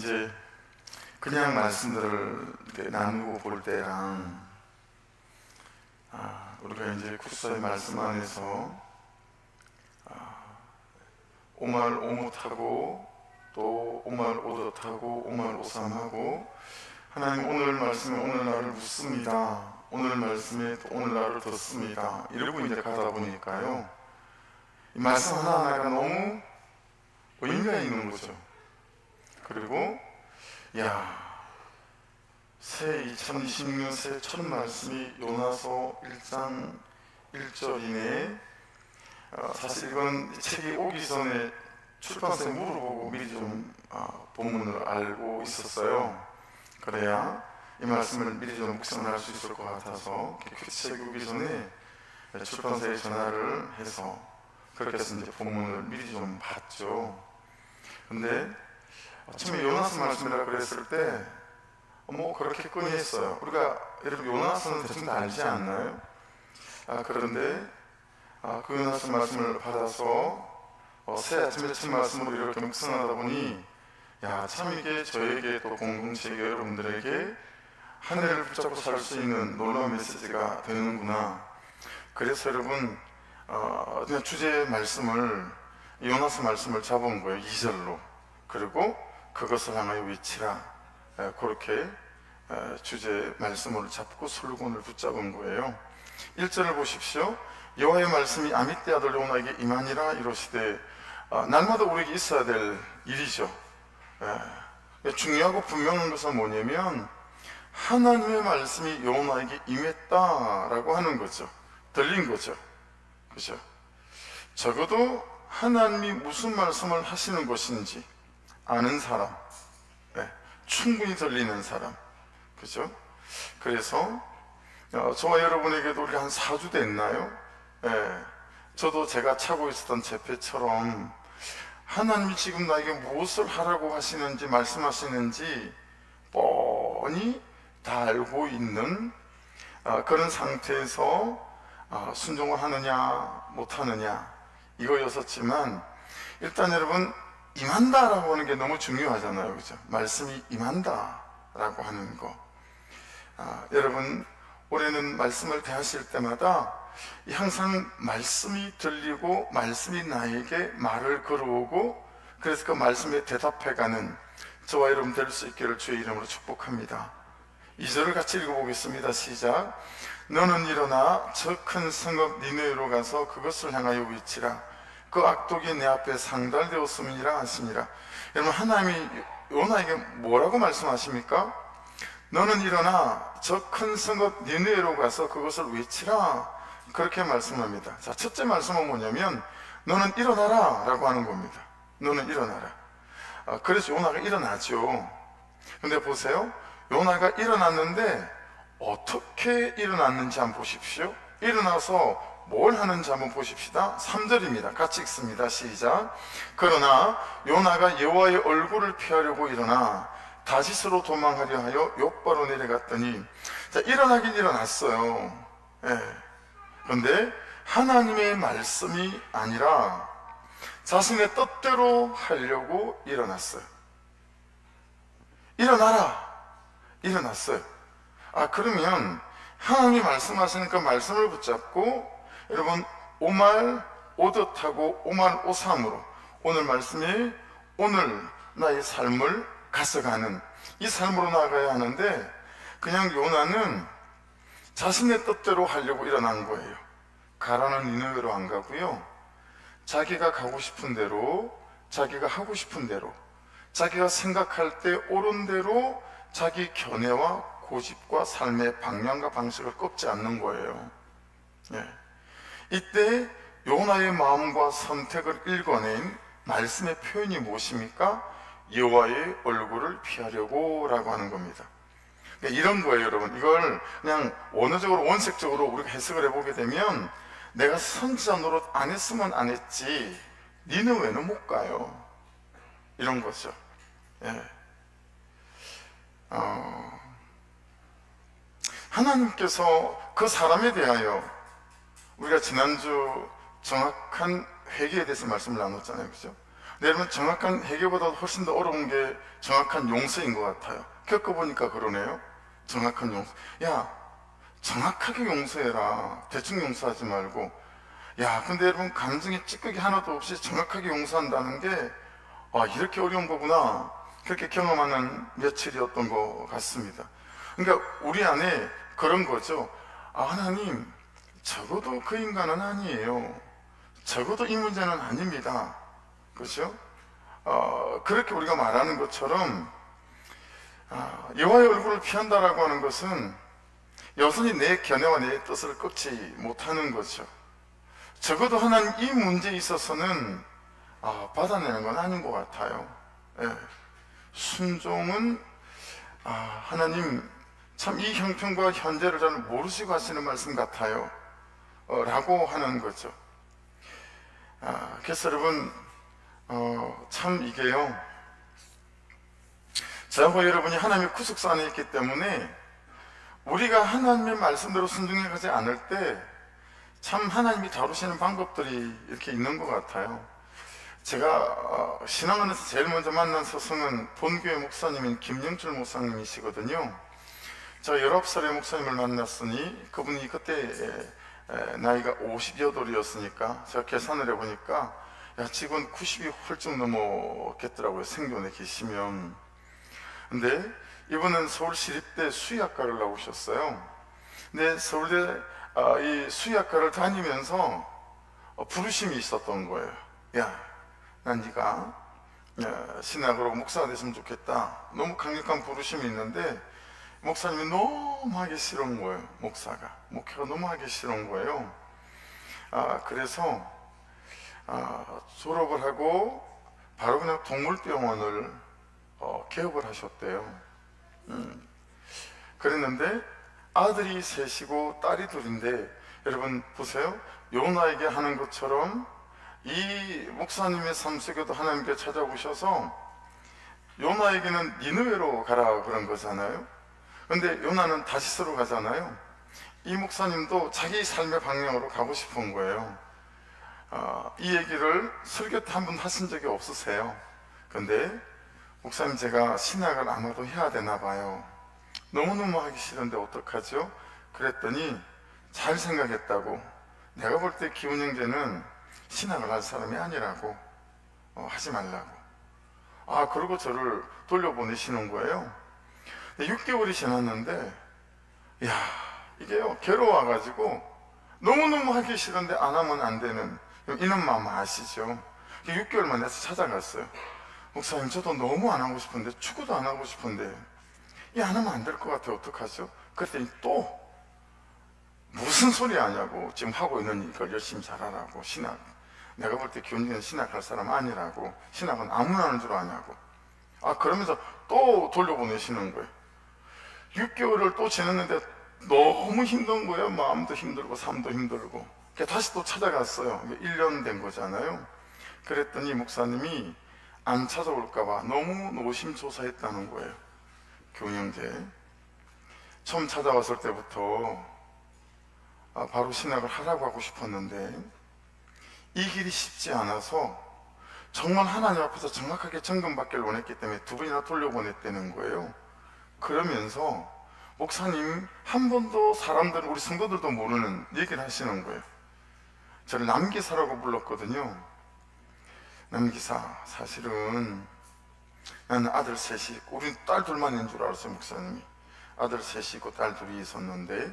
이제 그냥 말씀들을 이렇게 나누고 볼 때랑 우리가 이제 국사의 말씀 안에서 오말 오못하고 또 오말 오덧하고 오말 오삼하고 하나님 오늘 말씀에 오늘날을 묻습니다. 오늘 말씀에 또 오늘날을 듣습니다. 이러고 이제 가다 보니까요, 이 말씀 하나하나가 너무 의미가 있는 거죠. 그리고 새 2026년 새 첫 말씀이 요나서 1장 1절이네. 사실 이건 책이 오기 전에 출판사에 물어보고 미리 좀 본문을 알고 있었어요. 그래야 이 말씀을 미리 좀 묵상을 할 수 있을 것 같아서 책이 오기 전에 출판사에 전화를 해서 그렇게 해서 이제 본문을 미리 좀 봤죠. 근데 처음에 요나서 말씀이라고 그랬을 때 그렇게끔히 했어요. 우리가 여러분 요나서는 대충 다 알지 않나요? 그런데 그 요나서 말씀을 받아서 새 아침에 첫 말씀으로 이렇게 묵상하다 보니 참 이게 저에게 또 공동체계 여러분들에게 한 해를 붙잡고 살 수 있는 놀라운 메시지가 되는구나. 그래서 여러분 그냥 주제 말씀을 요나서 말씀을 잡은 거예요. 2절로. 그리고 그것을 향하여 외치라. 그렇게 주제 말씀을 잡고 슬로건을 붙잡은 거예요. 1절을 보십시오. 여호와의 말씀이 아미떼 아들 요나에게 임하니라 이르시되. 날마다 우리에게 있어야 될 일이죠. 중요하고 분명한 것은 뭐냐면 하나님의 말씀이 요나에게 임했다라고 하는 거죠. 들린 거죠. 그죠? 적어도 하나님이 무슨 말씀을 하시는 것인지 아는 사람, 충분히 들리는 사람, 그죠? 그래서 저와 여러분에게도 우리 한 4주 됐나요? 저도 제가 차고 있었던 제패처럼 하나님이 지금 나에게 무엇을 하라고 하시는지 말씀하시는지 뻔히 다 알고 있는 그런 상태에서 순종을 하느냐 못하느냐 이거였었지만, 일단 여러분 임한다라고 하는 게 너무 중요하잖아요. 그죠? 말씀이 임한다라고 하는 거. 여러분 올해는 말씀을 대하실 때마다 항상 말씀이 들리고 말씀이 나에게 말을 걸어오고 그래서 그 말씀에 대답해가는 저와 여러분 될 수 있기를 주의 이름으로 축복합니다. 2절을 같이 읽어보겠습니다. 시작. 너는 일어나 저 큰 성읍 니느웨로 가서 그것을 향하여 외치라. 그 악독이 내 앞에 상달되었음이니라 하시니라. 여러분 하나님이 요나에게 뭐라고 말씀하십니까? 너는 일어나 저 큰 성읍 니느웨로 가서 그것을 외치라. 그렇게 말씀합니다. 자, 첫째 말씀은 뭐냐면 너는 일어나라 라고 하는 겁니다. 너는 일어나라. 그래서 요나가 일어나죠. 근데 보세요, 요나가 일어났는데 어떻게 일어났는지 한번 보십시오. 일어나서 뭘 하는지 한번 보십시다. 3절입니다. 같이 읽습니다. 시작. 그러나 요나가 여호와의 얼굴을 피하려고 일어나 다시스로 도망하려 하여 욥바로 내려갔더니, 자, 일어나긴 일어났어요. 그런데 하나님의 말씀이 아니라 자신의 뜻대로 하려고 일어났어요. 일어나라. 일어났어요. 그러면 하나님이 말씀하시는 그 말씀을 붙잡고 여러분 오말 오덧하고 오말 오삼으로 오늘 말씀이 오늘 나의 삶을 가져가는 이 삶으로 나아가야 하는데, 그냥 요나는 자신의 뜻대로 하려고 일어난 거예요. 가라는 니느웨로 안 가고요, 자기가 가고 싶은 대로, 자기가 하고 싶은 대로, 자기가 생각할 때 옳은 대로 자기 견해와 고집과 삶의 방향과 방식을 꺾지 않는 거예요. 이때 요나의 마음과 선택을 읽어낸 말씀의 표현이 무엇입니까? 여호와의 얼굴을 피하려고 라고 하는 겁니다. 그러니까 이런 거예요, 여러분. 이걸 그냥 원어적으로 원색적으로 우리가 해석을 해보게 되면, 내가 선지자 노릇 안 했으면 안 했지 니느웨는 못 가요, 이런 거죠. 하나님께서 그 사람에 대하여, 우리가 지난주 정확한 회개에 대해서 말씀을 나눴잖아요, 그죠? 근데 여러분, 정확한 해결보다 훨씬 더 어려운 게 정확한 용서인 것 같아요. 겪어보니까 그러네요. 정확한 용서. 야, 정확하게 용서해라. 대충 용서하지 말고. 야, 근데 여러분, 감정에 찌꺼기 하나도 없이 정확하게 용서한다는 게, 아, 이렇게 어려운 거구나. 그렇게 경험하는 며칠이었던 것 같습니다. 그러니까 우리 안에 그런 거죠. 아, 하나님, 적어도 그 인간은 아니에요. 적어도 이 문제는 아닙니다. 그렇죠? 그렇게 우리가 말하는 것처럼, 여호와의 얼굴을 피한다라고 하는 것은 여전히 내 견해와 내 뜻을 꺾지 못하는 거죠. 적어도 하나님 이 문제에 있어서는 받아내는 건 아닌 것 같아요. 예. 순종은 하나님 참 이 형편과 현재를 잘 모르시고 하시는 말씀 같아요. 라고 하는 거죠. 그래서 여러분, 참 이게요, 저하고 여러분이 하나님의 구속사 안에 있기 때문에 우리가 하나님의 말씀대로 순종해 가지 않을 때 참 하나님이 다루시는 방법들이 이렇게 있는 것 같아요. 제가 신앙원에서 제일 먼저 만난 스승은 본교회 목사님인 김영철 목사님이시거든요. 제가 19살의 목사님을 만났으니 그분이 그때 나이가 58이었으니까 제가 계산을 해보니까 지금 90이 훌쩍 넘었겠더라고요, 생존에 계시면. 근데 이분은 서울시립대 수의학과를 나오셨어요. 근데 서울대 이 수의학과를 다니면서 부르심이 있었던 거예요. 야, 난 네가 신학으로 목사가 됐으면 좋겠다. 너무 강력한 부르심이 있는데 목사님이 너무 하기 싫은 거예요. 목회가 너무 하기 싫은 거예요. 그래서 졸업을 하고 바로 그냥 동물병원을 개업을 하셨대요. 그랬는데 아들이 셋이고 딸이 둘인데, 여러분 보세요. 요나에게 하는 것처럼 이 목사님의 삶 속에도 하나님께 찾아오셔서 요나에게는 니느웨로 가라 그런 거잖아요. 근데 요나는 다시스로 가잖아요. 이 목사님도 자기 삶의 방향으로 가고 싶은 거예요. 이 얘기를 설교 때 한 번 하신 적이 없으세요. 근데 목사님, 제가 신학을 아마도 해야 되나 봐요. 너무너무 하기 싫은데 어떡하죠? 그랬더니 잘 생각했다고. 내가 볼 때 기훈 형제는 신학을 할 사람이 아니라고, 하지 말라고. 그러고 저를 돌려보내시는 거예요. 6개월이 지났는데, 이게요, 괴로워가지고 너무너무 하기 싫은데 안 하면 안 되는 이런 마음 아시죠? 6개월 만에 찾아갔어요. 목사님, 저도 너무 안 하고 싶은데, 축구도 안 하고 싶은데 안 하면 안 될 것 같아요. 어떡하죠? 그랬더니 또 무슨 소리 하냐고, 지금 하고 있는 걸 열심히 잘하라고. 신학, 내가 볼 때 교훈이는 신학할 사람 아니라고. 신학은 아무나 하는 줄 아냐고. 그러면서 또 돌려보내시는 거예요. 6개월을 또 지났는데 너무 힘든 거예요. 마음도 힘들고 삶도 힘들고. 다시 또 찾아갔어요. 1년 된 거잖아요. 그랬더니 목사님이 안 찾아올까봐 너무 노심초사했다는 거예요. 교형제, 처음 찾아왔을 때부터 바로 신학을 하라고 하고 싶었는데 이 길이 쉽지 않아서 정말 하나님 앞에서 정확하게 점검받기를 원했기 때문에 2번이나 돌려보냈다는 거예요. 그러면서 목사님 한 번도 사람들은, 우리 성도들도 모르는 얘기를 하시는 거예요. 저를 남기사라고 불렀거든요. 남기사, 사실은 나는 아들 셋이 있고, 우린 딸 둘만 있는 줄 알았어요. 목사님이 아들 셋이 있고 딸 둘이 있었는데,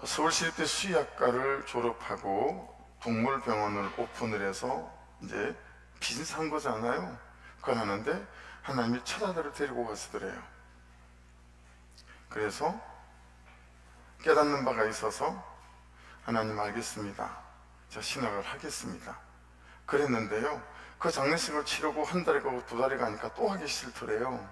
서울시립대 수의학과를 졸업하고 동물병원을 오픈을 해서 이제 빚을 산 거잖아요. 그걸 하는데 하나님이 처자들을 데리고 가시더래요. 그래서 깨닫는 바가 있어서, 하나님 알겠습니다, 제가 신학을 하겠습니다. 그랬는데요, 그 장례식을 치르고 한 달이 가고 2달이 가니까 또 하기 싫더래요.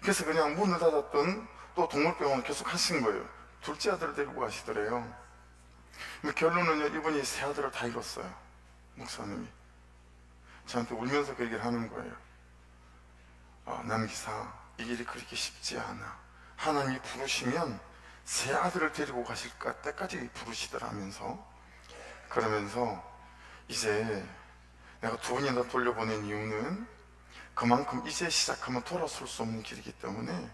그래서 그냥 문을 닫았던 또 동물병원 계속 하신 거예요. 둘째 아들을 데리고 가시더래요. 결론은요, 이분이 세 아들을 다 잃었어요. 목사님이 저한테 울면서 그 얘기를 하는 거예요. 남기사, 이 길이 그렇게 쉽지 않아. 하나님이 부르시면 세 아들을 데리고 가실 때까지 부르시더라면서, 그러면서 이제 내가 두 번이나 돌려보낸 이유는 그만큼 이제 시작하면 돌아설 수 없는 길이기 때문에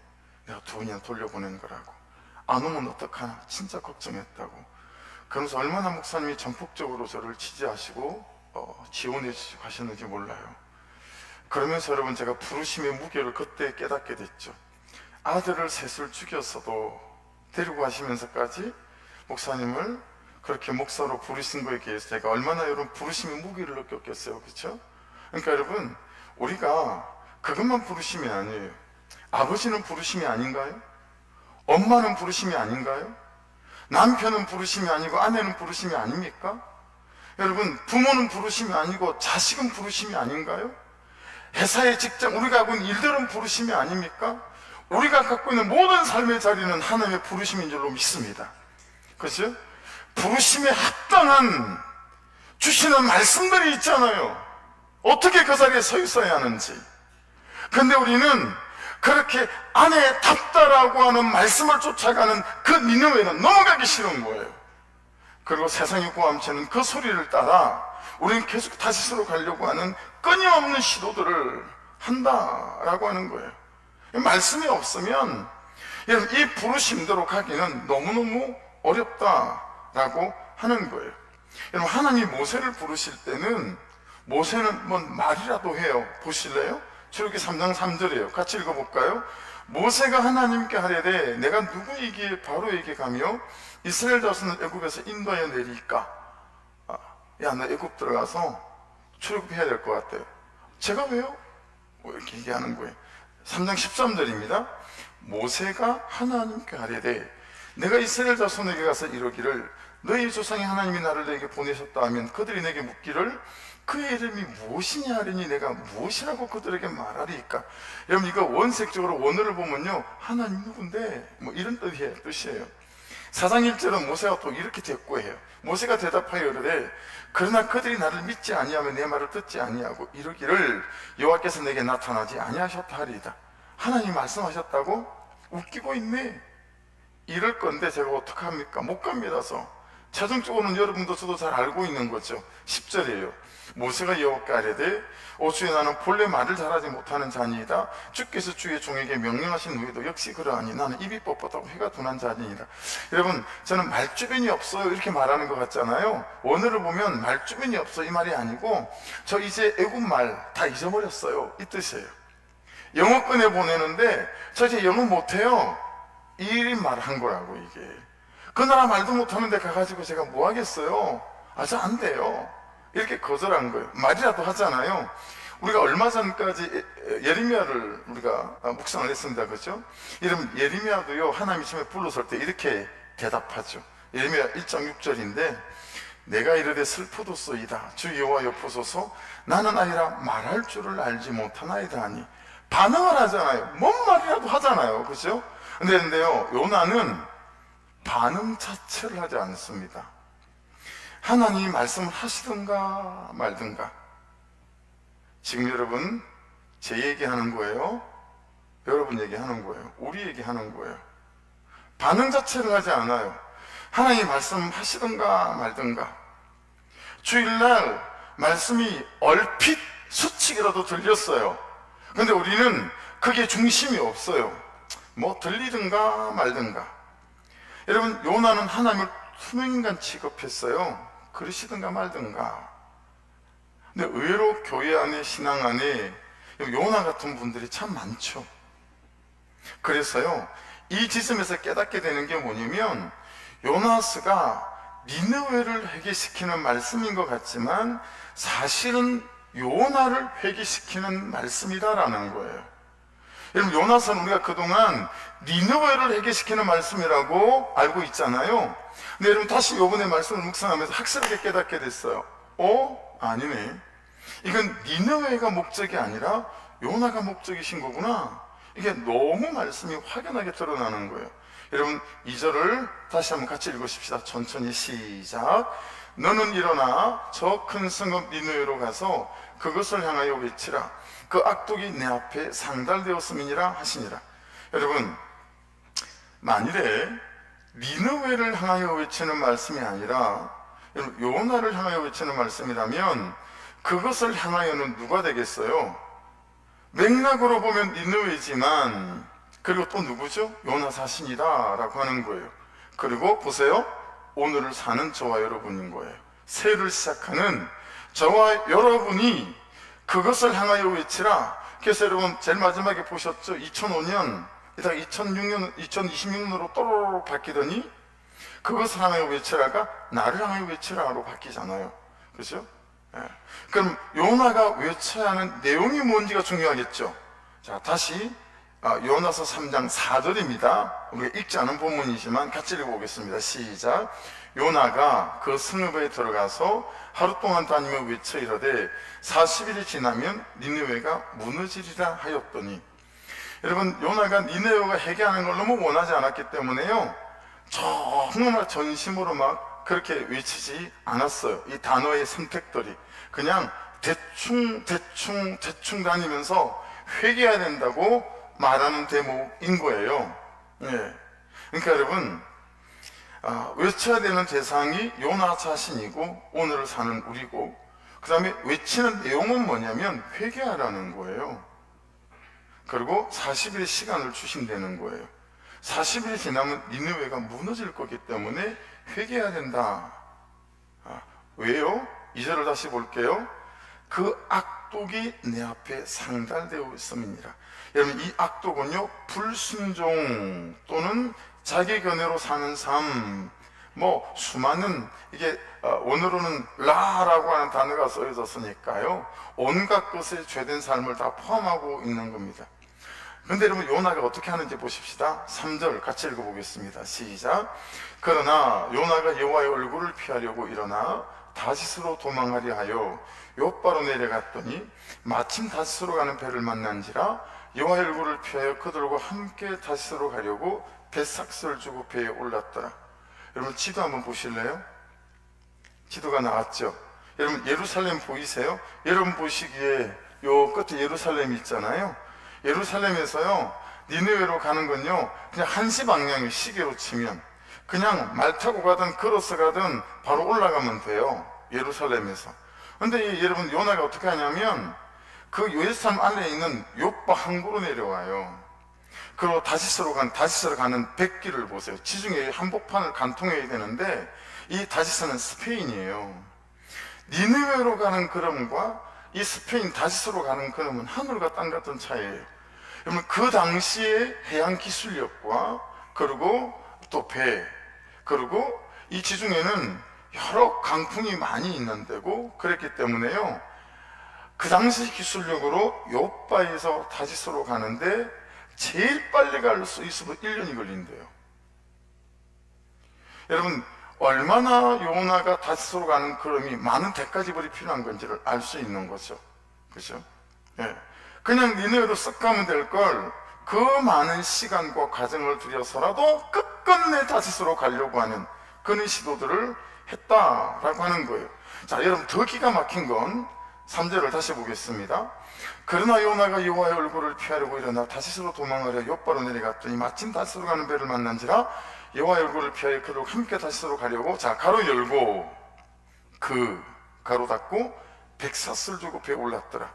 내가 두 번이나 돌려보낸 거라고. 안 오면 어떡하나 진짜 걱정했다고. 그러면서 얼마나 목사님이 전폭적으로 저를 지지하시고 지원해 주시고 하셨는지 몰라요. 그러면서 여러분, 제가 부르심의 무게를 그때 깨닫게 됐죠. 아들을 셋을 죽였어도 데리고 가시면서까지 목사님을 그렇게 목사로 부르신 거에 대해서 제가 얼마나 여러분 부르심의 무게를 느꼈겠어요. 그렇죠? 그러니까 여러분, 우리가 그것만 부르심이 아니에요. 아버지는 부르심이 아닌가요? 엄마는 부르심이 아닌가요? 남편은 부르심이 아니고 아내는 부르심이 아닙니까? 여러분, 부모는 부르심이 아니고 자식은 부르심이 아닌가요? 회사의 직장, 우리가 하고 있는 일들은 부르심이 아닙니까? 우리가 갖고 있는 모든 삶의 자리는 하나님의 부르심인 줄로 믿습니다. 그렇죠? 부르심에 합당한 주시는 말씀들이 있잖아요. 어떻게 그 자리에 서 있어야 하는지. 근데 우리는 그렇게 아내답다라고 하는 말씀을 쫓아가는 그 니느웨는 넘어가기 싫은 거예요. 그리고 세상의 고함치는 그 소리를 따라 우리는 계속 다시스로 가려고 하는 끊임없는 시도들을 한다라고 하는 거예요. 말씀이 없으면 여러분, 이 부르심대로 가기는 너무너무 어렵다라고 하는 거예요. 여러분, 하나님이 모세를 부르실 때는 모세는 뭐 말이라도 해요. 보실래요? 출애굽기 3장 3절이에요. 같이 읽어볼까요? 모세가 하나님께 하려되 내가 누구에게 바로에게 가며 이스라엘 자손을 애굽에서 인도하여 내리까? 야, 나 애굽 들어가서 출애굽해야 될 것 같아요. 제가 왜요? 이렇게 얘기하는 거예요. 3장 13절입니다. 모세가 하나님께 하려되 내가 이스라엘 자손에게 가서 이르기를 너희 조상의 하나님이 나를 너에게 보내셨다 하면 그들이 내게 묻기를 그의 이름이 무엇이냐 하리니 내가 무엇이라고 그들에게 말하리까? 여러분, 이거 원색적으로 원어를 보면요, 하나님 누군데? 뭐 이런 뜻이에요. 4장 1절은 모세가 또 이렇게 대꾸해요. 모세가 대답하여 이르되 그러나 그들이 나를 믿지 아니하며 내 말을 듣지 아니하고 이르기를 여호와께서 내게 나타나지 아니하셨다 하리이다. 하나님 말씀하셨다고? 웃기고 있네. 이럴 건데 제가 어떡합니까? 못 갑니다서. 최종적으로는 여러분도 저도 잘 알고 있는 거죠. 10절이에요. 모세가 여호와께 아뢰되 오 주여, 나는 본래 말을 잘하지 못하는 자니이다. 주께서 주의 종에게 명령하신 후에도 역시 그러하니 나는 입이 뻣뻣하고 혀가 둔한 자니이다. 여러분, 저는 말주변이 없어요 이렇게 말하는 것 같잖아요. 원어를 보면 말주변이 없어 이 말이 아니고 저 이제 애국말 다 잊어버렸어요 이 뜻이에요. 영어권에 보내는데 저 이제 영어 못해요 이 말한 거라고. 이게 그 나라 말도 못하는데 가가지고 제가 뭐 하겠어요? 저 안 돼요 이렇게 거절한 거예요. 말이라도 하잖아요. 우리가 얼마 전까지 예레미야를 우리가 묵상을 했습니다. 그렇죠? 이러면 예레미야도요, 하나님이 처음에 불러설 때 이렇게 대답하죠. 예레미야 1장 6절인데 내가 이르되 슬프도소이다. 주 여호와 여포소서 나는 아니라 말할 줄을 알지 못하나이다 하니 반응을 하잖아요. 뭔 말이라도 하잖아요. 그렇죠? 근데요, 요나는 반응 자체를 하지 않습니다. 하나님이 말씀을 하시든가 말든가. 지금 여러분, 제 얘기하는 거예요? 여러분 얘기하는 거예요? 우리 얘기하는 거예요? 반응 자체를 하지 않아요. 하나님이 말씀하시든가 말든가. 주일날 말씀이 얼핏 수치기라도 들렸어요. 근데 우리는 그게 중심이 없어요. 뭐 들리든가 말든가. 여러분, 요나는 하나님을 투명인간 취급했어요. 그러시든가 말든가. 근데 의외로 교회 안에, 신앙 안에 요나 같은 분들이 참 많죠. 그래서요, 이 지점에서 깨닫게 되는 게 뭐냐면 요나스가 니느웨를 회개시키는 말씀인 것 같지만 사실은 요나를 회개시키는 말씀이다라는 거예요. 여러분, 요나서는 우리가 그동안 니느웨를 회개시키는 말씀이라고 알고 있잖아요. 근데 여러분, 다시 요번에 말씀을 묵상하면서 학습하게 깨닫게 됐어요. 아니네. 이건 니느웨가 목적이 아니라 요나가 목적이신 거구나. 이게 너무 말씀이 확연하게 드러나는 거예요. 여러분, 2절을 다시 한번 같이 읽으십시다. 천천히 시작. 너는 일어나 저 큰 성읍 니느웨로 가서 그것을 향하여 외치라. 그 악독이 내 앞에 상달되었음이니라 하시니라. 여러분, 만일에 니느웨를 향하여 외치는 말씀이 아니라 요나를 향하여 외치는 말씀이라면 그것을 향하여는 누가 되겠어요? 맥락으로 보면 니느웨지만, 그리고 또 누구죠? 요나 자신이다 라고 하는 거예요. 그리고 보세요, 오늘을 사는 저와 여러분인 거예요. 새해를 시작하는 저와 여러분이 그것을 향하여 외치라. 그래서 여러분 제일 마지막에 보셨죠? 2005년 이따가 2026년으로 또로로 바뀌더니 그것을 향하여 외치라가 나를 향하여 외치라로 바뀌잖아요. 그렇죠? 예. 그럼 요나가 외쳐야 하는 내용이 뭔지가 중요하겠죠. 자, 다시 요나서 3장 4절입니다. 우리가 읽지 않은 본문이지만 같이 읽어보겠습니다. 시작. 요나가 그 성읍에 들어가서 하루 동안 다니며 외쳐 이르되 40일이 지나면 니느웨가 무너지리라 하였더니, 여러분, 요나가 니느웨가 회개하는 걸 너무 원하지 않았기 때문에요, 정말 전심으로 막 그렇게 외치지 않았어요. 이 단어의 선택들이 그냥 대충 다니면서 회개해야 된다고 말하는 대목인 거예요. 예. 그러니까 여러분, 외쳐야 되는 대상이 요나 자신이고 오늘을 사는 우리고, 그 다음에 외치는 내용은 뭐냐면 회개하라는 거예요. 그리고 40일의 시간을 주신다는 거예요. 40일이 지나면 니느웨가 무너질 거기 때문에 회개해야 된다. 왜요? 2절을 다시 볼게요. 그 악독이 내 앞에 상달되어 있음이니라. 여러분, 이 악독은요, 불순종 또는 자기 견해로 사는 삶, 수많은, 이게 오늘로는 라라고 하는 단어가 써졌으니까요, 온갖 것에 죄된 삶을 다 포함하고 있는 겁니다. 근데 여러분, 요나가 어떻게 하는지 보십시다. 3절 같이 읽어보겠습니다. 시작. 그러나 요나가 여호와의 얼굴을 피하려고 일어나 다시스로 도망하려 하여 욥바로 내려갔더니 마침 다시스로 가는 배를 만난지라 여호와의 얼굴을 피하여 그들과 함께 다시스로 가려고 배삭스를 주고 배에 올랐더라. 여러분, 지도 한번 보실래요? 지도가 나왔죠. 여러분, 예루살렘 보이세요? 여러분 보시기에 요 끝에 예루살렘이 있잖아요. 예루살렘에서요, 니느웨로 가는 건요, 그냥 한시 방향의 시계로 치면 그냥 말 타고 가든 걸어서 가든 바로 올라가면 돼요. 예루살렘에서. 근데 여러분, 요나가 어떻게 하냐면 그 예루살렘 안에 있는 욥바 항구로 내려와요. 그리고 다시스로 가는 백길을 보세요. 지중해 한복판을 간통해야 되는데 이 다시스는 스페인이에요. 니느웨로 가는 걸음과 이 스페인 다시스로 가는 걸음은 하늘과 땅 같은 차이예요. 여러분, 그 당시의 해양 기술력과 그리고 또 배, 그리고 이 지중해는 여러 강풍이 많이 있는 데고 그랬기 때문에요, 그 당시 기술력으로 욥바에서 다시스로 가는데 제일 빨리 갈 수 있어도 1년이 걸린대요. 여러분, 얼마나 요나가 다시스로 가는 걸음이 많은 대가 지불이 필요한 건지를 알 수 있는 거죠. 그죠? 예. 그냥 니네로 쓱 가면 될 걸 그 많은 시간과 과정을 들여서라도 끝끝내 다시스로 가려고 하는 그런 시도들을 했다라고 하는 거예요. 자, 여러분, 더 기가 막힌 건 3절을 다시 보겠습니다. 그러나 요나가 여호와의 얼굴을 피하려고 일어나 다시스로 도망하려 욥바로 내려갔더니 마침 다시스로 가는 배를 만난지라 여호와의 얼굴을 피하여 그들과 함께 다시스로 가려고, 자, 가로 열고 그 가로 닫고 백사스를 주고 배에 올랐더라.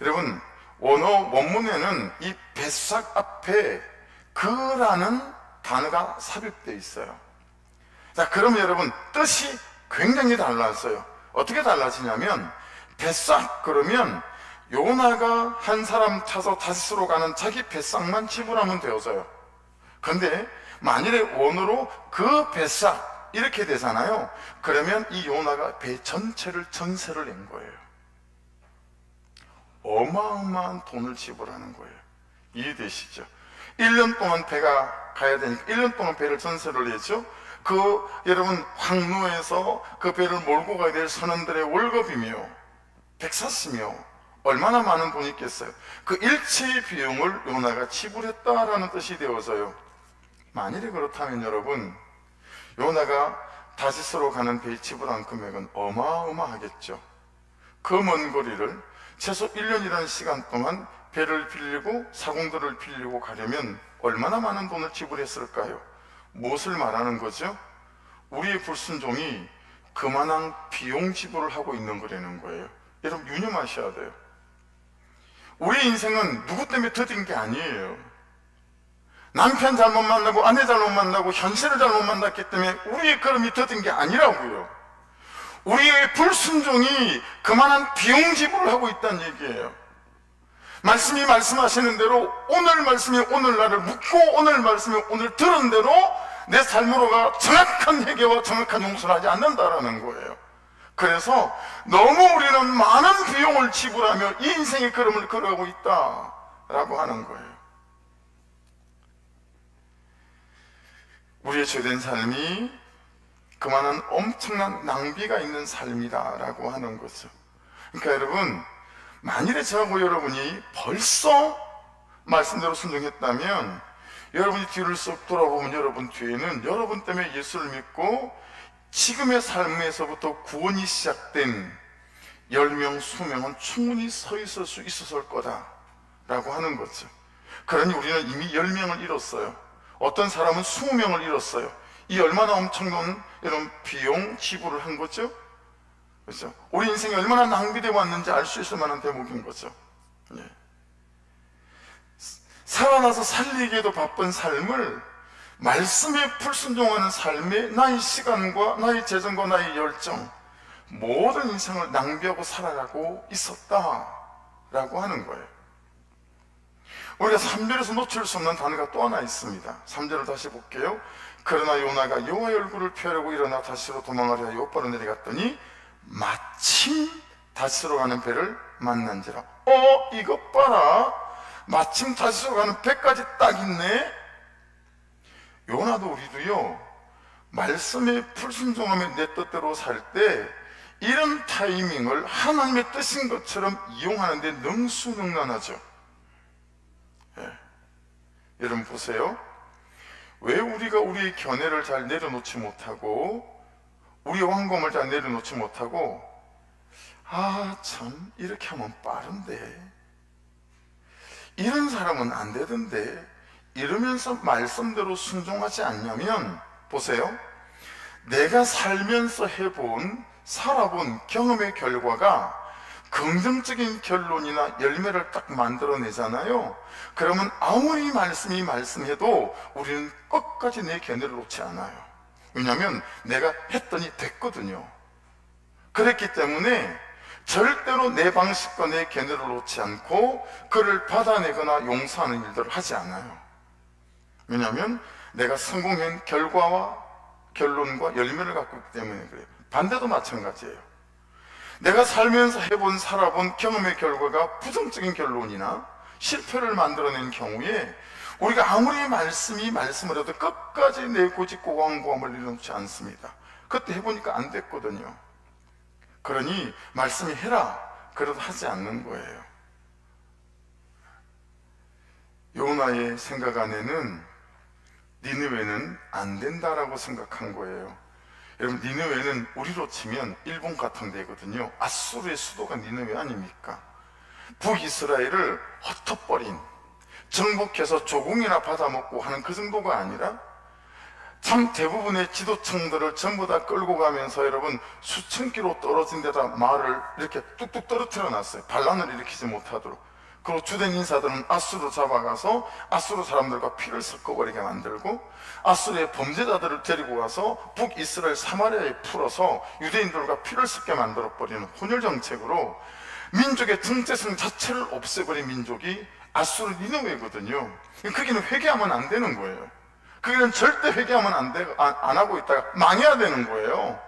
여러분, 원문에는 이 뱃삭 앞에 그라는 단어가 삽입되어 있어요. 자, 그러면 여러분, 뜻이 굉장히 달랐어요. 어떻게 달라지냐면, 뱃삭 그러면 요나가 한 사람 타서 다시스로 가는 자기 뱃삭만 지불하면 되어져요. 근데 만일에 원어로 그 뱃삭 이렇게 되잖아요. 그러면 이 요나가 배 전체를 전세를 낸 거예요. 어마어마한 돈을 지불하는 거예요. 이해되시죠? 1년 동안 배가 가야 되니까 1년 동안 배를 전세를 냈죠. 여러분, 항로에서 그 배를 몰고 가야 될 선원들의 월급이며 백사스며 얼마나 많은 돈이 있겠어요. 그 일체의 비용을 요나가 지불했다라는 뜻이 되어져요. 만일에 그렇다면 여러분, 요나가 다시스로 가는 배에 지불한 금액은 어마어마하겠죠. 그 먼 거리를 최소 1년이라는 시간 동안 배를 빌리고 사공들을 빌리고 가려면 얼마나 많은 돈을 지불했을까요? 무엇을 말하는 거죠? 우리의 불순종이 그만한 비용 지불을 하고 있는 거라는 거예요. 여러분 유념하셔야 돼요. 우리 인생은 누구 때문에 더딘 게 아니에요. 남편 잘못 만나고 아내 잘못 만나고 현실을 잘못 만났기 때문에 우리의 걸음이 더딘 게 아니라고요. 우리의 불순종이 그만한 비용 지불을 하고 있다는 얘기예요. 말씀이 말씀하시는 대로 오늘 말씀이 오늘 나를 묻고 오늘 말씀이 오늘 들은 대로 내 삶으로가 정확한 회개와 정확한 용서를 하지 않는다라는 거예요. 그래서 너무 우리는 많은 비용을 지불하며 이 인생의 걸음을 걸어가고 있다라고 하는 거예요. 우리의 죄된 삶이 그만한 엄청난 낭비가 있는 삶이다라고 하는 거죠. 그러니까 여러분, 만일에 저하고 여러분이 벌써 말씀대로 순종했다면 여러분이 뒤를 쏙 돌아보면 여러분 뒤에는 여러분 때문에 예수를 믿고 지금의 삶에서부터 구원이 시작된 10명, 20명은 충분히 서 있을 수 있었을 거다라고 하는 거죠. 그러니 우리는 이미 10명을 잃었어요. 어떤 사람은 20명을 잃었어요. 이 얼마나 엄청난 이런 비용 지불을 한 거죠? 그렇죠? 우리 인생이 얼마나 낭비되어 왔는지 알 수 있을 만한 대목인 거죠. 예. 살아나서 살리기에도 바쁜 삶을 말씀에 불순종하는 삶에 나의 시간과 나의 재정과 나의 열정, 모든 인생을 낭비하고 살아가고 있었다라고 하는 거예요. 우리가 3절에서 놓칠 수 없는 단어가 또 하나 있습니다. 3절을 다시 볼게요. 그러나 요나가 여호와의 얼굴을 피하려고 일어나 다시로 도망하려 요바로 내려갔더니 마침 다시로 가는 배를 만난지라. 이것 봐라, 마침 다시로 가는 배까지 딱 있네. 요나도 우리도요, 말씀에 불순종하며 내 뜻대로 살 때 이런 타이밍을 하나님의 뜻인 것처럼 이용하는데 능수능란하죠. 예. 여러분 보세요. 왜 우리가 우리의 견해를 잘 내려놓지 못하고 우리의 황금을 잘 내려놓지 못하고 참 이렇게 하면 빠른데, 이런 사람은 안 되던데 이러면서 말씀대로 순종하지 않냐면, 보세요. 내가 살면서 살아본 경험의 결과가 긍정적인 결론이나 열매를 딱 만들어내잖아요. 그러면 아무리 말씀이 말씀해도 우리는 끝까지 내 견해를 놓지 않아요. 왜냐하면 내가 했더니 됐거든요. 그랬기 때문에 절대로 내 방식과 내 견해를 놓지 않고 그를 받아내거나 용서하는 일들을 하지 않아요. 왜냐하면 내가 성공한 결과와 결론과 열매를 갖고 있기 때문에 그래요. 반대도 마찬가지예요. 내가 살면서 살아본 경험의 결과가 부정적인 결론이나 실패를 만들어낸 경우에 우리가 아무리 말씀을 해도 끝까지 내 고집고 완고함을 내려놓지 않습니다. 그때 해보니까 안 됐거든요. 그러니 말씀이 해라 그래도 하지 않는 거예요. 요나의 생각 안에는 니느웨는 안 된다라고 생각한 거예요. 여러분, 니느웨는 우리로 치면 일본 같은 데거든요. 아수르의 수도가 니느웨 아닙니까? 북이스라엘을 흩어버린, 정복해서 조공이나 받아먹고 하는 그 정도가 아니라 참 대부분의 지도층들을 전부 다 끌고 가면서 여러분 수천 킬로 떨어진 데다 말을 이렇게 뚝뚝 떨어뜨려 놨어요. 반란을 일으키지 못하도록. 그리고 주된 인사들은 아수르 잡아가서 아수르 사람들과 피를 섞어버리게 만들고, 아수르의 범죄자들을 데리고 가서 북이스라엘 사마리아에 풀어서 유대인들과 피를 섞게 만들어버리는 혼혈 정책으로 민족의 정체성 자체를 없애버린 민족이 아수르 니느웨거든요. 거기는 회개하면 안 되는 거예요. 거기는 절대 회개하면 안 하고 있다가 망해야 되는 거예요.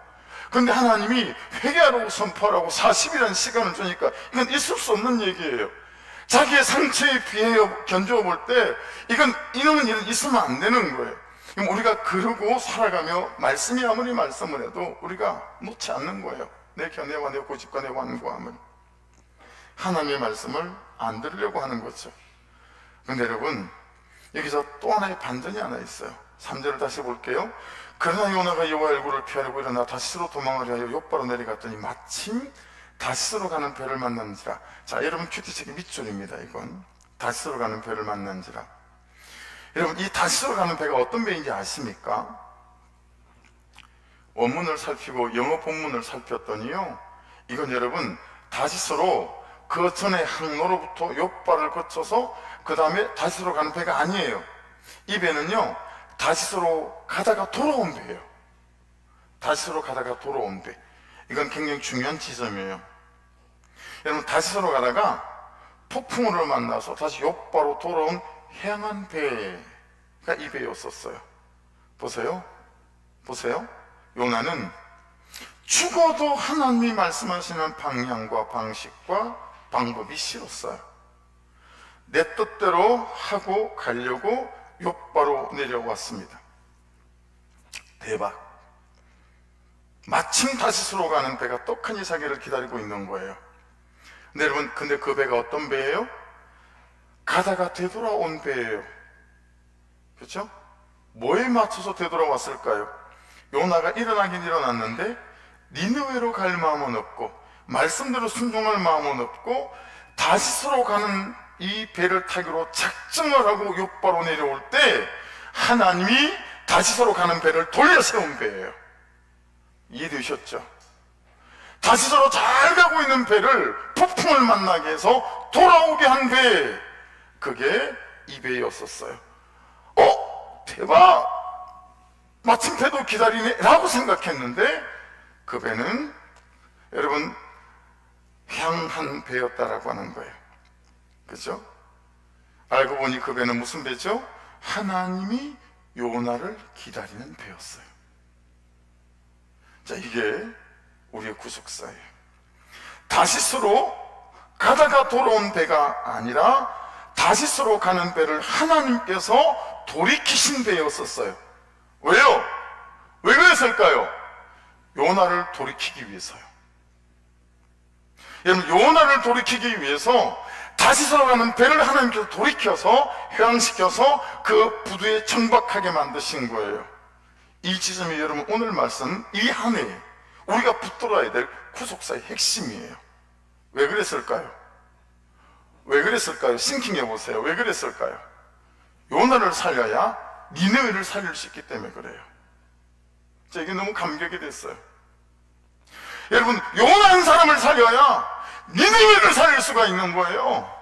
그런데 하나님이 회개하라고 선포하라고 40일이라는 시간을 주니까 이건 있을 수 없는 얘기예요. 자기의 상처에 비하여 견주어 볼 때 이런 일은 있으면 안 되는 거예요. 그럼 우리가 그러고 살아가며 말씀이 아무리 말씀을 해도 우리가 놓지 않는 거예요. 내 견해와 내 고집과 내 완고함을. 하나님의 말씀을 안 들으려고 하는 거죠. 그런데 여러분, 여기서 또 하나의 반전이 하나 있어요. 3절을 다시 볼게요. 그러나 요나가 여호와의 얼굴을 피하려고 일어나 다시로 도망을 하여 욥바로 내려갔더니 마침 다시로 가는 배를 만난지라. 자, 여러분 큐티책의 밑줄입니다. 이건 다시로 가는 배를 만난지라. 여러분, 이 다시로 가는 배가 어떤 배인지 아십니까? 원문을 살피고 영어 본문을 살폈더니요, 이건 여러분 다시스로 그 전에 항로로부터 욥바를 거쳐서 그 다음에 다시스로 가는 배가 아니에요. 이 배는요, 다시스로 가다가 돌아온 배예요. 다시스로 가다가 돌아온 배. 이건 굉장히 중요한 지점이에요. 여러분, 다시스로 가다가 폭풍우를 만나서 다시 욥바로 돌아온 해양한 배가 이 배였었어요. 보세요. 요나는 죽어도 하나님이 말씀하시는 방향과 방식과 방법이 싫었어요. 내 뜻대로 하고 가려고 욥바로 내려왔습니다. 대박. 마침 다시스로 가는 배가 떡하니 자기를 기다리고 있는 거예요. 근데 여러분, 근데 그 배가 어떤 배예요? 가다가 되돌아온 배예요. 그렇죠? 뭐에 맞춰서 되돌아왔을까요? 요나가 일어나긴 일어났는데 니느웨로 갈 마음은 없고 말씀대로 순종할 마음은 없고 다시스로 가는 이 배를 타기로 작정을 하고 욥바로 내려올 때 하나님이 다시스로 가는 배를 돌려 세운 배예요. 이해되셨죠? 다시스로 잘 가고 있는 배를 폭풍을 만나게 해서 돌아오게 한 배, 그게 이 배였었어요. 대박! 마침 배도 기다리네 라고 생각했는데 그 배는 여러분 향한 배였다라고 하는 거예요. 그죠? 알고 보니 그 배는 무슨 배죠? 하나님이 요나를 기다리는 배였어요. 자, 이게 우리의 구속사예요. 다시스로 가다가 돌아온 배가 아니라 다시스로 가는 배를 하나님께서 돌이키신 배였었어요. 왜요? 왜 그랬을까요? 요나를 돌이키기 위해서요. 여러분, 요나를 돌이키기 위해서 다시스로 가는 배를 하나님께서 돌이켜서 회항시켜서 그 부두에 정박하게 만드신 거예요. 이 지점이 여러분 오늘 말씀 이 한 해에 우리가 붙들어야 될 구속사의 핵심이에요. 왜 그랬을까요? 왜 그랬을까요? 싱킹해 보세요. 왜 그랬을까요? 요나를 살려야 니느웨를 살릴 수 있기 때문에 그래요. 자, 이게 너무 감격이 됐어요. 여러분, 요나 한 사람을 살려야 니느웨를 살릴 수가 있는 거예요.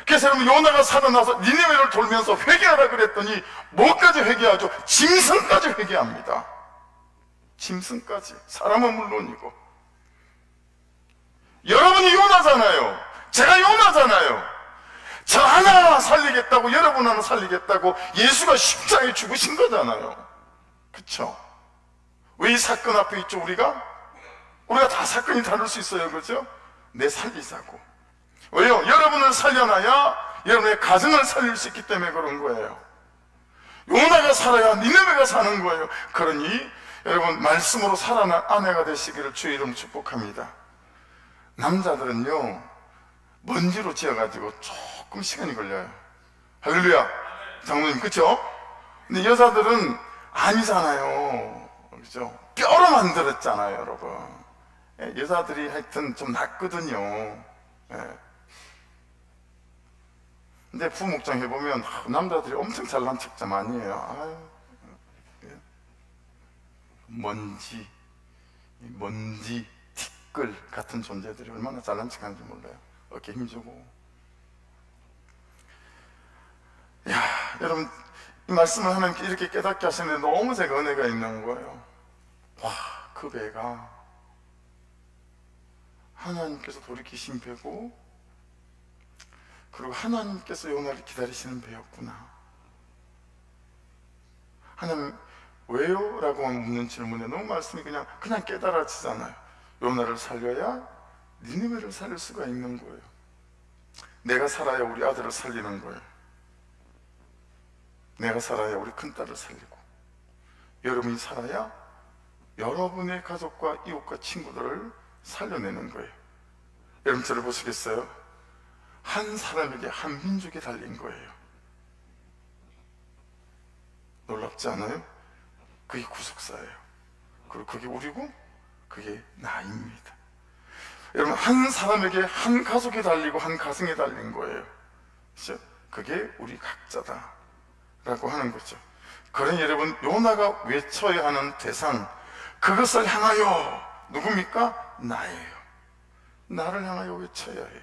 그래서 여러분, 요나가 살아나서 니느웨를 돌면서 회개하라 그랬더니 뭐까지 회개하죠? 짐승까지 회개합니다. 짐승까지. 사람은 물론이고. 여러분이 요나잖아요. 제가 요나잖아요. 저 하나 살리겠다고, 여러분 하나 살리겠다고 예수가 십자가에 죽으신 거잖아요. 그쵸? 왜 이 사건 앞에 있죠, 우리가 다 사건이 다를 수 있어요. 그죠? 내 살리자고. 왜요? 여러분을 살려놔야 여러분의 가정을 살릴 수 있기 때문에 그런 거예요. 요나가 살아야 니느웨가 사는 거예요. 그러니 여러분, 말씀으로 살아난 아내가 되시기를 주의 이름으로 축복합니다. 남자들은요, 먼지로 지어가지고 조금 시간이 걸려요. 할렐루야. 장로님, 그쵸? 근데 여자들은 아니잖아요. 그죠? 뼈로 만들었잖아요, 여러분. 여자들이 하여튼 좀 낫거든요. 근데 부목장 해보면 남자들이 엄청 잘난 척자 많이 해요. 먼지, 티끌 같은 존재들이 얼마나 잘난 척하는지 몰라요. 어깨 힘주고. 야, 여러분, 이 말씀을 하나님께 이렇게 깨닫게 하시는데 너무 제가 은혜가 있는 거예요. 와, 그 배가 하나님께서 돌이키신 배고, 그리고 하나님께서 요나를 기다리시는 배였구나. 하나님 왜요? 라고 묻는 질문에 너무 말씀이 그냥 깨달아지잖아요. 요나를 살려야 니느웨를 살릴 수가 있는 거예요. 내가 살아야 우리 아들을 살리는 거예요. 내가 살아야 우리 큰딸을 살리고, 여러분이 살아야 여러분의 가족과 이웃과 친구들을 살려내는 거예요. 여러분, 저를 보시겠어요? 한 사람에게 한 민족이 달린 거예요. 놀랍지 않아요? 그게 구속사예요. 그리고 그게 우리고 그게 나입니다. 여러분, 한 사람에게 한 가족이 달리고 한 가정이 달린 거예요. 그렇죠? 그게 우리 각자다 라고 하는 거죠. 그러니 여러분, 요나가 외쳐야 하는 대상, 그것을 향하여 누굽니까? 나예요. 나를 향하여 외쳐야 해요.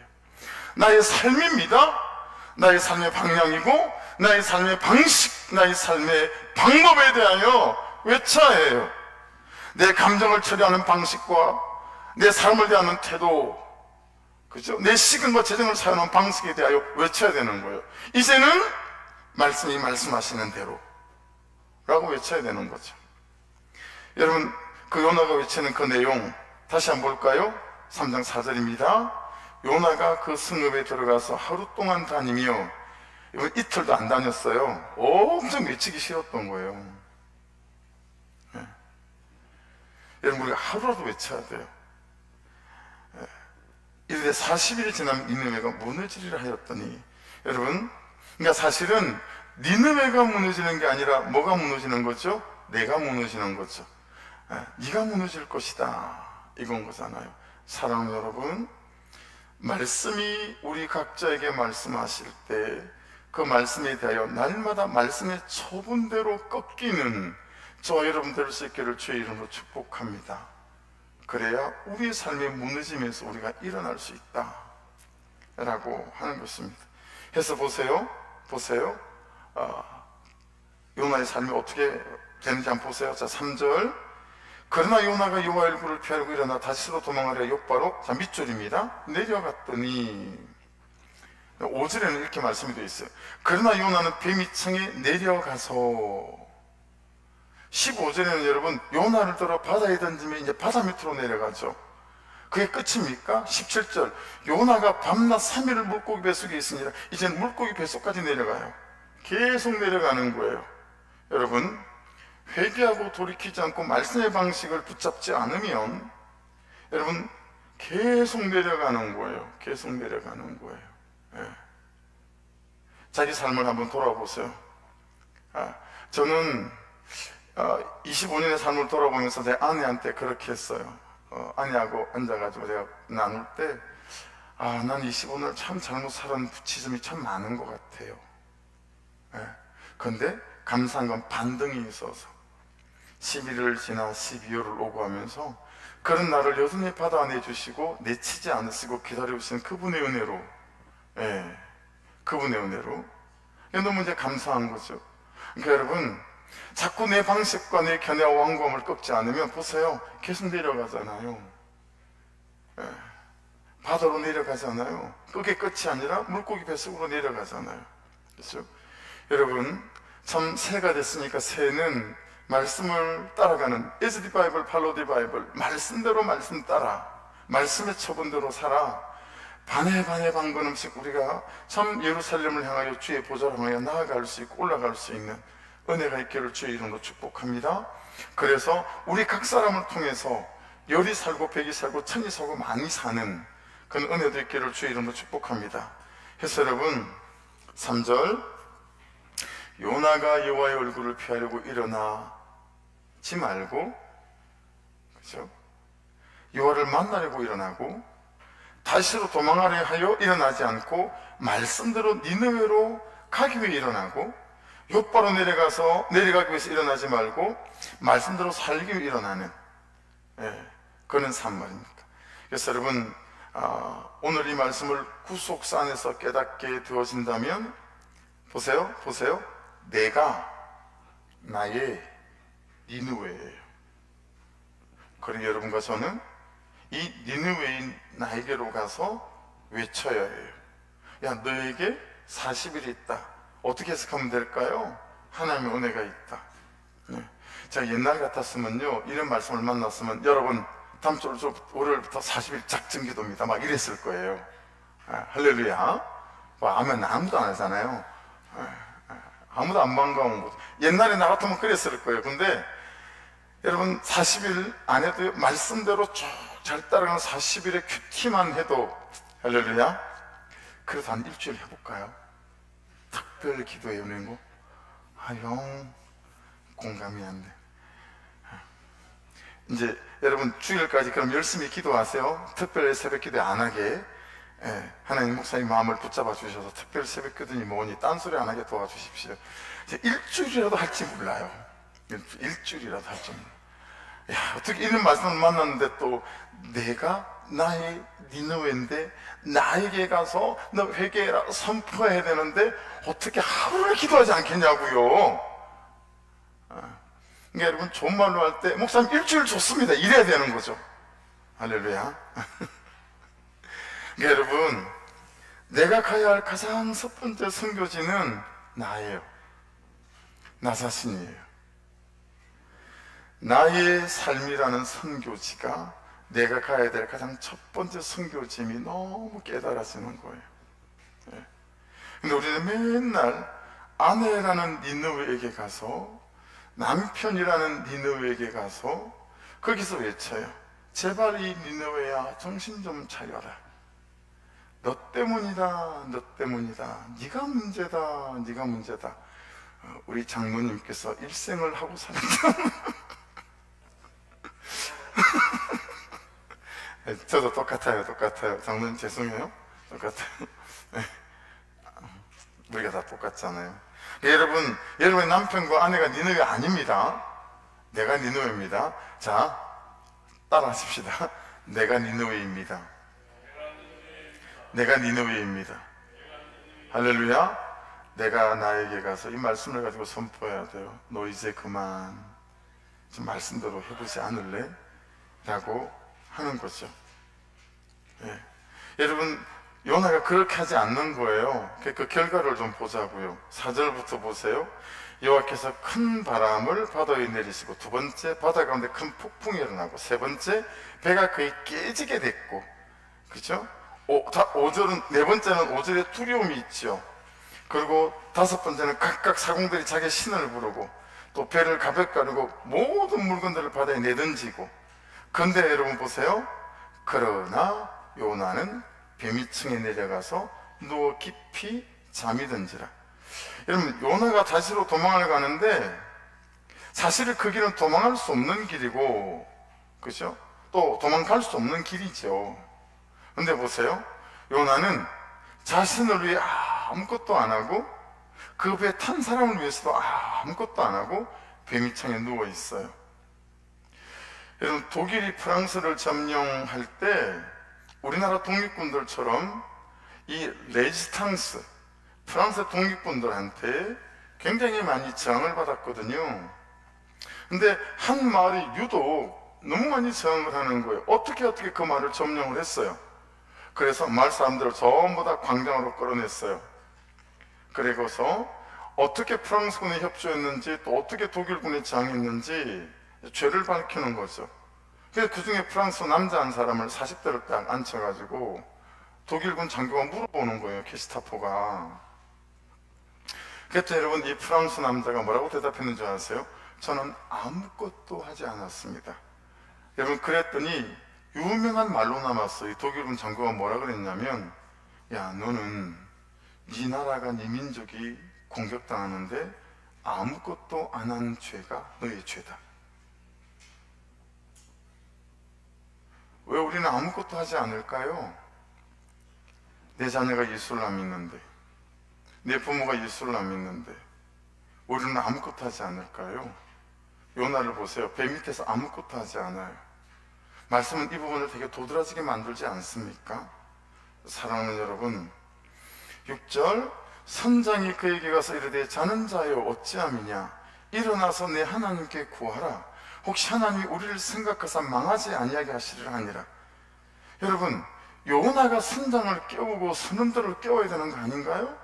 나의 삶입니다. 나의 삶의 방향이고 나의 삶의 방식, 나의 삶의 방법에 대하여 외쳐야 해요. 내 감정을 처리하는 방식과 내 삶을 대하는 태도, 그죠? 내 시간과 재정을 사용하는 방식에 대하여 외쳐야 되는 거예요. 이제는 말씀이 말씀하시는 대로 라고 외쳐야 되는 거죠. 여러분, 그 요나가 외치는 그 내용 다시 한번 볼까요? 3장 4절입니다. 요나가 그 성읍에 들어가서 하루 동안 다니며, 이번 이틀도 안 다녔어요. 엄청 외치기 싫었던 거예요. 네. 여러분, 우리가 하루라도 외쳐야 돼요. 네. 이르되 40일이 지나면 니느웨가 무너지리라 하였더니, 여러분, 그러니까 사실은 니느웨가 무너지는 게 아니라 뭐가 무너지는 거죠? 내가 무너지는 거죠. 네가 무너질 것이다, 이건 거잖아요. 사랑하는 여러분, 말씀이 우리 각자에게 말씀하실 때 그 말씀에 대하여 날마다 말씀의 처분대로 꺾이는 저와 여러분 될 수 있기를 주의 이름으로 축복합니다. 그래야 우리의 삶의 무너짐에서 우리가 일어날 수 있다 라고 하는 것입니다. 해서 보세요. 요나의 삶이 어떻게 되는지 한번 보세요. 자, 3절. 그러나 요나가 여호와의 얼굴을 피하려고 일어나 다시로 도망하려 욥바로, 자, 밑줄입니다. 내려갔더니, 5절에는 이렇게 말씀이 되어 있어요. 그러나 요나는 뱀이청에 내려가서, 15절에는 여러분, 요나를 들어 바다에 던지면 이제 바다 밑으로 내려가죠. 그게 끝입니까? 17절, 요나가 밤낮 3일을 물고기 뱃속에 있으니라. 이제는 물고기 뱃속까지 내려가요. 계속 내려가는 거예요. 여러분, 회개하고 돌이키지 않고 말씀의 방식을 붙잡지 않으면 여러분 계속 내려가는 거예요. 계속 내려가는 거예요. 예. 자기 삶을 한번 돌아보세요. 저는 25년의 삶을 돌아보면서 제 아내한테 그렇게 했어요. 아내하고 앉아가지고 제가 나눌 때, 난 25년을 참 잘못 살은 지점이 참 많은 것 같아요. 그런데 감사한 건 반등이 있어서 11월 지나 12월을 오고 하면서 그런 나를 여전히 받아내주시고 내치지 않으시고 기다려주시는 그분의 은혜로, 그분의 은혜로 너무 이제 감사한 거죠. 그러니까 여러분, 자꾸 내 방식과 내 견해와 완고함을 꺾지 않으면 보세요, 계속 내려가잖아요. 바다로 내려가잖아요. 그게 끝이 아니라 물고기 뱃속으로 내려가잖아요. 그렇죠? 여러분, 참 새해가 됐으니까 새해는 말씀을 따라가는, as the Bible, follow the Bible, 말씀대로 말씀 따라, 말씀의 처분대로 살아. 반에 반건음씩 우리가 참 예루살렘을 향하여 주의 보좌를 향하여 나아갈 수 있고 올라갈 수 있는 은혜가 있기를 주의 이름으로 축복합니다. 그래서 우리 각 사람을 통해서 열이 살고 백이 살고 천이 살고 만이 사는 그런 은혜도 있기를 주의 이름으로 축복합니다. 해서 여러분, 3절, 요나가 여호와의 얼굴을 피하려고 일어나지 말고, 그렇죠? 여호와를 만나려고 일어나고 다시로 도망하려 하여 일어나지 않고 말씀대로 니느웨로 가기 위해 일어나고, 욥바로 내려가기 위해서 일어나지 말고 말씀대로 살기 위해 일어나는, 그런 삶 말입니다. 그래서 여러분, 오늘 이 말씀을 구속사 안에서 깨닫게 되어진다면 보세요. 내가 나의 니느웨예요. 그러니 여러분과 저는 이 니느웨인 나에게로 가서 외쳐야 해요. 야, 너에게 40일이 있다. 어떻게 해석하면 될까요? 하나님의 은혜가 있다. 제가 옛날 같았으면요, 이런 말씀을 만났으면 여러분 다음 주 월요일부터 40일 작정 기도입니다 막 이랬을 거예요. 할렐루야. 아멘 아무도 안 하잖아요. 아무도 안 반가운 거죠. 옛날에 나 같으면 그랬을 거예요. 근데 여러분 40일 안 해도 말씀대로 쭉 잘 따라가는 40일의 큐티만 해도, 할렐루야, 그래서 한 일주일 해볼까요? 특별 기도에 연행고, 영 공감이 안 돼. 이제 여러분 주일까지 그럼 열심히 기도하세요. 특별 새벽 기도 안 하게, 하나님 목사님 마음을 붙잡아 주셔서 특별 새벽 기도니 뭐니 딴소리 안 하게 도와주십시오. 이제 일주일이라도 할지 몰라요. 일주일이라도 할지 몰라요. 야, 어떻게 이런 말씀을 만났는데 또 내가 나의 니느웨인데 나에게 가서 너 회개해라 선포해야 되는데 어떻게 하루를 기도하지 않겠냐고요. 그러니까 여러분 좋은 말로 할 때 목사님 일주일 좋습니다 이래야 되는 거죠. 할렐루야. 그러니까 여러분 내가 가야 할 가장 첫 번째 선교지는 나예요. 나 자신이에요. 나의 삶이라는 선교지가 내가 가야 될 가장 첫 번째 선교지임이 너무 깨달아지는 거예요. 예. 근데 우리는 맨날 아내라는 니느웨에게 가서 남편이라는 니느웨에게 가서 거기서 외쳐요. 제발 이 니느웨야 정신 좀 차려라. 너 때문이다, 너 때문이다. 네가 문제다, 네가 문제다. 우리 장로님께서 일생을 하고 살았다. 저도 똑같아요. 장로님 죄송해요. 똑같아요. 우리가 다 똑같잖아요. 여러분의 남편과 아내가 니느웨 아닙니다. 내가 니느웨입니다. 자, 따라하십시다. 내가 니느웨입니다. 내가 니느웨입니다. 할렐루야. 내가 나에게 가서 이 말씀을 가지고 선포해야 돼요. 너 이제 그만 좀 말씀대로 해보지 않을래? 라고 하는 거죠. 예. 여러분 요나가 그렇게 하지 않는 거예요. 그 결과를 좀 보자고요. 4절부터 보세요. 여호와께서 큰 바람을 바다에 내리시고, 두 번째 바다 가운데 큰 폭풍이 일어나고, 세 번째 배가 거의 깨지게 됐고, 그죠? 5절은, 네 번째는 5절에 두려움이 있죠. 그리고 다섯 번째는 각각 사공들이 자기 신을 부르고, 또 배를 가볍게 하려고 모든 물건들을 바다에 내던지고. 근데 여러분 보세요. 그러나 요나는 배 밑층에 내려가서 누워 깊이 잠이 든지라. 여러분 요나가 다시로 도망을 가는데 사실 그 길은 도망할 수 없는 길이고, 그죠? 또 도망갈 수 없는 길이죠. 근데 보세요. 요나는 자신을 위해 아무것도 안 하고 그 배에 탄 사람을 위해서도 아무것도 안 하고 배 밑층에 누워 있어요. 여러분 독일이 프랑스를 점령할 때 우리나라 독립군들처럼 이 레지스탕스, 프랑스 독립군들한테 굉장히 많이 저항을 받았거든요. 근데 한 마을이 유독 너무 많이 저항을 하는 거예요. 어떻게 그 마을을 점령을 했어요. 그래서 마을 사람들을 전부 다 광장으로 끌어냈어요. 그리고서 어떻게 프랑스군에 협조했는지, 또 어떻게 독일군에 저항했는지 죄를 밝히는 거죠. 그래서 그 중에 프랑스 남자 한 사람을 40대를 딱 앉혀가지고 독일군 장교가 물어보는 거예요. 게스타포가. 그때 여러분 이 프랑스 남자가 뭐라고 대답했는지 아세요? 저는 아무것도 하지 않았습니다. 여러분 그랬더니 유명한 말로 남았어요. 이 독일군 장교가 뭐라 그랬냐면, 야 너는 네 나라가 네 민족이 공격당하는데 아무것도 안 한 죄가 너의 죄다. 왜 우리는 아무것도 하지 않을까요? 내 자녀가 예수를 안 믿는데, 내 부모가 예수를 안 믿는데 우리는 아무것도 하지 않을까요? 요나를 보세요. 배 밑에서 아무것도 하지 않아요. 말씀은 이 부분을 되게 도드라지게 만들지 않습니까? 사랑하는 여러분, 6절 선장이 그에게 가서 이르되 자는 자여 어찌함이냐, 일어나서 내 하나님께 구하라. 혹시 하나님이 우리를 생각하사 망하지 아니하게 하시리라 하니라. 여러분 요나가 선장을 깨우고 선원들을 깨워야 되는 거 아닌가요?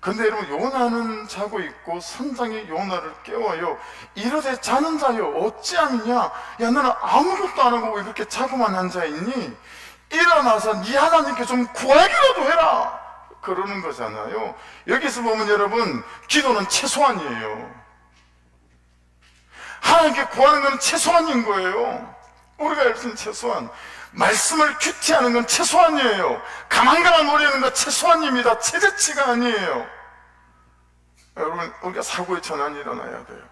근데 여러분 요나는 자고 있고 선장이 요나를 깨워요. 이러되 자는 자여 어찌함이냐, 야 너는 아무것도 안 하고 왜 그렇게 자고만 앉아있니? 일어나서 네 하나님께 좀 구하기라도 해라, 그러는 거잖아요. 여기서 보면 여러분 기도는 최소한이에요. 하나님께 구하는 건 최소한인 거예요. 우리가 할 수 있는 최소한. 말씀을 큐티하는 건 최소한이에요. 가만가만 노리는 건 최소한입니다. 최대치가 아니에요. 여러분 우리가 사고의 전환이 일어나야 돼요.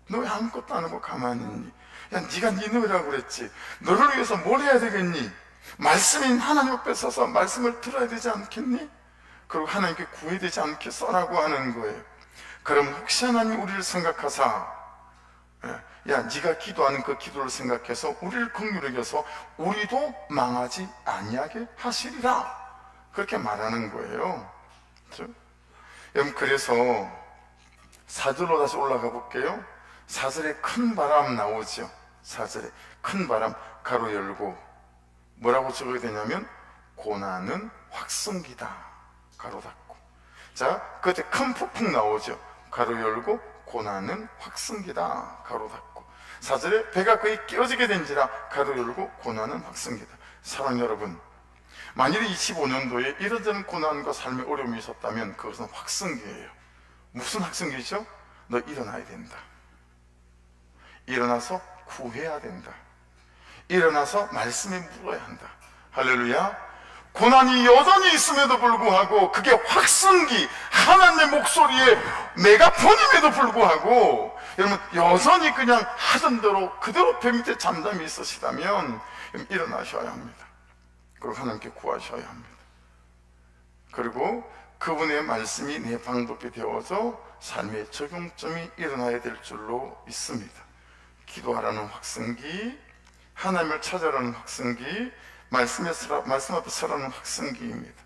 너 왜 아무것도 안 하고 가만히 있니? 야 네가 니느웨라고 그랬지. 너를 위해서 뭘 해야 되겠니? 말씀인 하나님 앞에 서서 말씀을 들어야 되지 않겠니? 그리고 하나님께 구해야 되지 않겠어라고 하는 거예요. 그럼 혹시 하나님 우리를 생각하사 야, 네가 기도하는 그 기도를 생각해서 우리를 긍휼히 여겨서 우리도 망하지 아니하게 하시리라, 그렇게 말하는 거예요. 그렇죠? 여러분, 그래서 4절로 다시 올라가 볼게요. 4절에 큰 바람 나오죠. 4절에 큰 바람 가로 열고 뭐라고 적어야 되냐면 고난은 확성기다, 가로 닫고. 자, 그때 큰 폭풍 나오죠. 가로 열고 고난은 확성기다, 가로 닫고. 4절에 배가 거의 깨어지게 된지라 가로 열고 고난은 확성기다. 사랑 여러분, 만일 25년도에 이런저런 고난과 삶의 어려움이 있었다면 그것은 확성기예요. 무슨 확성기죠? 너 일어나야 된다. 일어나서 구해야 된다. 일어나서 말씀에 물어야 한다. 할렐루야. 고난이 여전히 있음에도 불구하고 그게 확성기, 하나님의 목소리에 메가폰임에도 불구하고 여러분 여전히 그냥 하던 대로 그대로 배 밑에 잠잠히 있으시다면 일어나셔야 합니다. 그리고 하나님께 구하셔야 합니다. 그리고 그분의 말씀이 내 방법이 되어서 삶의 적용점이 일어나야 될 줄로 믿습니다. 기도하라는 확성기, 하나님을 찾아라는 확성기, 말씀 앞에 서라는 확성기입니다.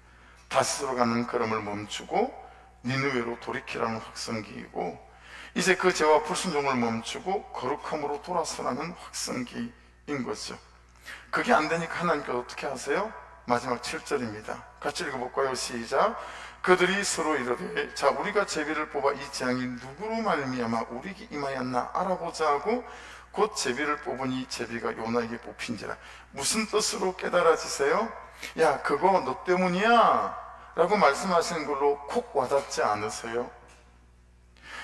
다시스로 가는 걸음을 멈추고 니느웨로 돌이키라는 확성기이고, 이제 그 죄와 불순종을 멈추고 거룩함으로 돌아서라는 확성기인 거죠. 그게 안 되니까 하나님께서 어떻게 하세요? 마지막 7절입니다. 같이 읽어볼까요? 시작. 그들이 서로 이르되 자, 우리가 제비를 뽑아 이 재앙이 누구로 말미암아 우리에게 임하였나 알아보자 하고 곧 제비를 뽑으니 제비가 요나에게 뽑힌지라. 무슨 뜻으로 깨달아지세요? 야, 그거 너 때문이야 라고 말씀하시는 걸로 콕 와닿지 않으세요?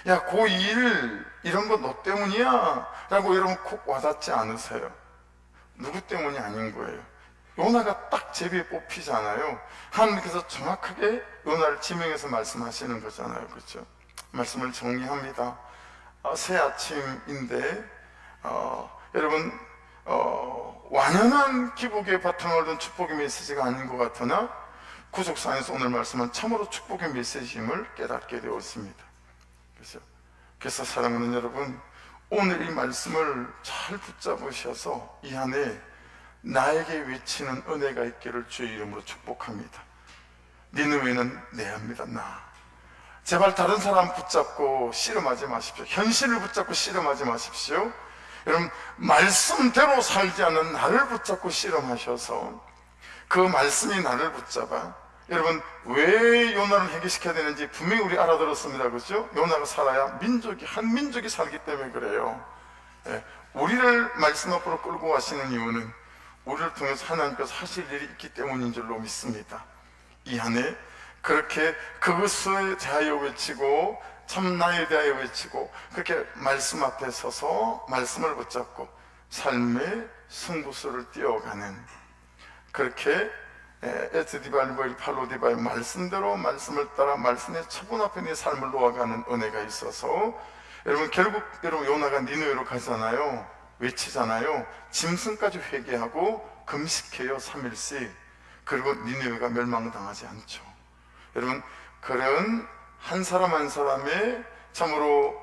야, 그 일 이런 거 너 때문이야 라고 여러분 콕 와닿지 않으세요? 누구 때문이 아닌 거예요. 요나가 딱 제비에 뽑히잖아요. 하나님께서 정확하게 요나를 지명해서 말씀하시는 거잖아요. 그렇죠? 말씀을 정리합니다. 새 아침인데 여러분 완연한 기복의 바탕을 둔 축복의 메시지가 아닌 것 같으나 구속사에서 오늘 말씀은 참으로 축복의 메시지임을 깨닫게 되었습니다. 그래서 사랑하는 여러분, 오늘 이 말씀을 잘 붙잡으셔서 이 안에 나에게 외치는 은혜가 있기를 주의 이름으로 축복합니다. 니느웨는 내 합니다. 나. 제발 다른 사람 붙잡고 씨름하지 마십시오. 현실을 붙잡고 씨름하지 마십시오. 여러분, 말씀대로 살지 않는 나를 붙잡고 씨름하셔서 그 말씀이 나를 붙잡아. 여러분, 왜 요나를 해결시켜야 되는지 분명히 우리 알아들었습니다. 그렇죠? 요나가 살아야 한 민족이 살기 때문에 그래요. 우리를 말씀 앞으로 끌고 가시는 이유는 우리를 통해서 하나님께서 하실 일이 있기 때문인 줄로 믿습니다. 이 안에 그렇게 그것에 대하여 외치고 참 나에 대하여 외치고 그렇게 말씀 앞에 서서 말씀을 붙잡고 삶의 승부수를 뛰어가는, 그렇게 에스디발보일 팔로디바의 말씀대로 말씀을 따라 말씀의 처분 앞에 내 삶을 놓아가는 은혜가 있어서 여러분, 결국 여러분 요나가 니느웨로 가잖아요. 외치잖아요. 짐승까지 회개하고 금식해요. 3일씩. 그리고 니느웨가 멸망당하지 않죠. 여러분, 그런 한 사람 한 사람의 참으로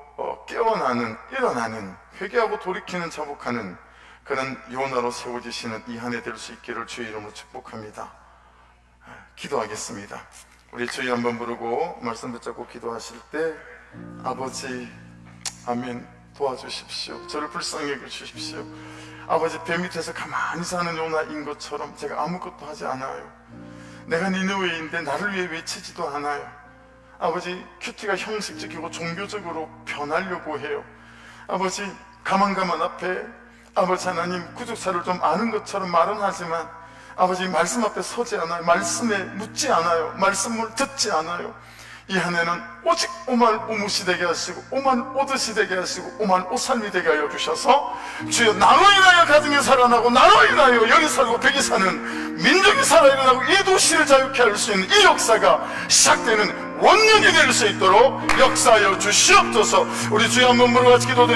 깨어나는, 일어나는, 회개하고 돌이키는, 자복하는 그런 요나로 세워지시는 이 한 해 될 수 있기를 주의 이름으로 축복합니다. 기도하겠습니다. 우리 주의 한번 부르고 말씀 붙잡고 기도하실 때, 아버지 아멘, 도와주십시오. 저를 불쌍히 여겨주십시오. 아버지, 배 밑에서 가만히 사는 요나인 것처럼 제가 아무것도 하지 않아요. 내가 니느웨인데 나를 위해 외치지도 않아요. 아버지, 큐티가 형식적이고 종교적으로 변하려고 해요. 아버지, 가만 앞에 아버지 하나님 구속사를 좀 아는 것처럼 말은 하지만 아버지 말씀 앞에 서지 않아요. 말씀에 묻지 않아요. 말씀을 듣지 않아요. 이 한 해는 오직 오만 오무시 되게 하시고 오만 오듯이 되게 하시고 오만 오살미 되게 하여 주셔서 주여, 나로 인하여 가정이 살아나고 나로 인하여 여기 살고 백이 사는 민족이 살아 일어나고 이 도시를 자유케 할 수 있는 이 역사가 시작되는 원년이 될 수 있도록 역사하여 주시옵소서. 우리 주여 한번 물어같이 기도드립니다.